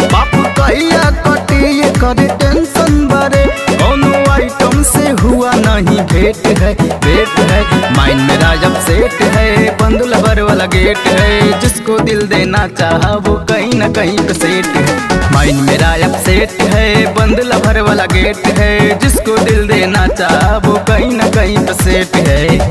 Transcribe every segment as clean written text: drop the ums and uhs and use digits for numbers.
बाप कहिया कटी ये करे टेंशन बारे, कोनो आइटम से हुआ नहीं भेंट है, भेंट है। माइंड मेरा जब सेट है, बंद लवर वाला गेट है, जिसको दिल देना चाहा वो कहीं ना कहीं पे सेट है। माइंड मेरा जब सेट है, बंद लवर वाला गेट है, जिसको दिल देना चाहा वो कहीं ना कहीं पे सेट है।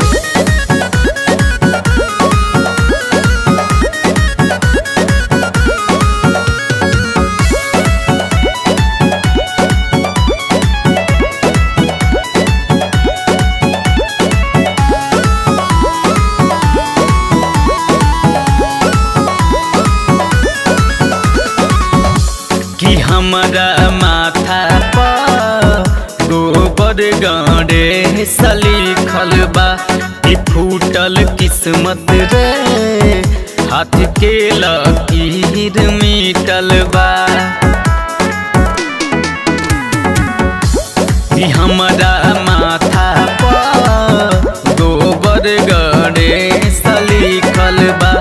कि हमारा माथा पर गोबर गाड़े सलीखल बा, कि फूटल किस्मत रे हाथ के लकीर मिटल बा। कि हमारा माथा पर गोबर गाड़े सलीखल बा,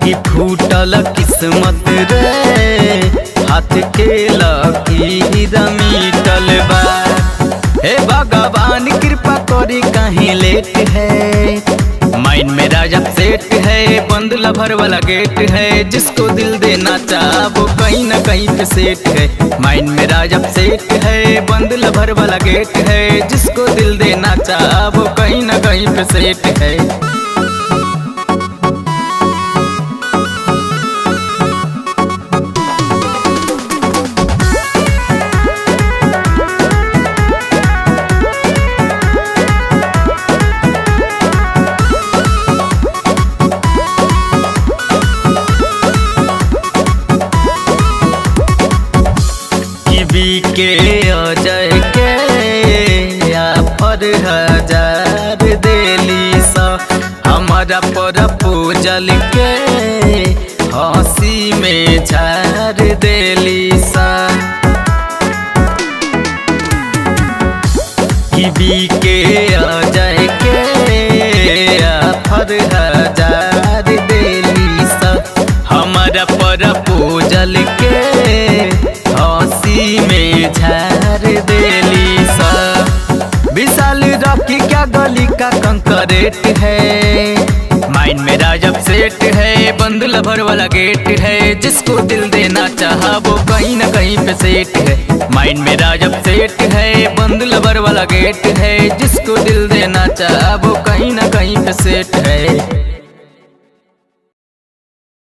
कि फूटल किस्मत रे हाथ के लकीर मिटल बा। हे भगवान कृपा करी कहीं लेट है, माइंड मेरा जब सेट है, बंद लभर वाला गेट है, जिसको दिल देना चाहा वो कहीं ना कहीं पे सेट है। माइंड मेरा जब सेट है, बंद लभर वाला गेट है, जिसको दिल देना चाहा वो कहीं ना कहीं पे सेट है। के अजय के पर 1000 देली सा, हमारा प्रपोजल के हंसी में झाड़ देली सा। कि के अजय के पर 1000 देली सा, हमारा प्रपोजल के हंसी में झाड़ देली सा। विशाल रॉकी क्या गली का कंकरेट है, माइंड मेरा जब सेट है, बंद लभर वाला गेट है, जिसको दिल देना चाहा वो कहीं ना कहीं पे सेट है। माइंड मेरा जब सेट है, बंद लभर वाला गेट है, जिसको दिल देना चाहा वो कहीं ना कहीं पे सेट है।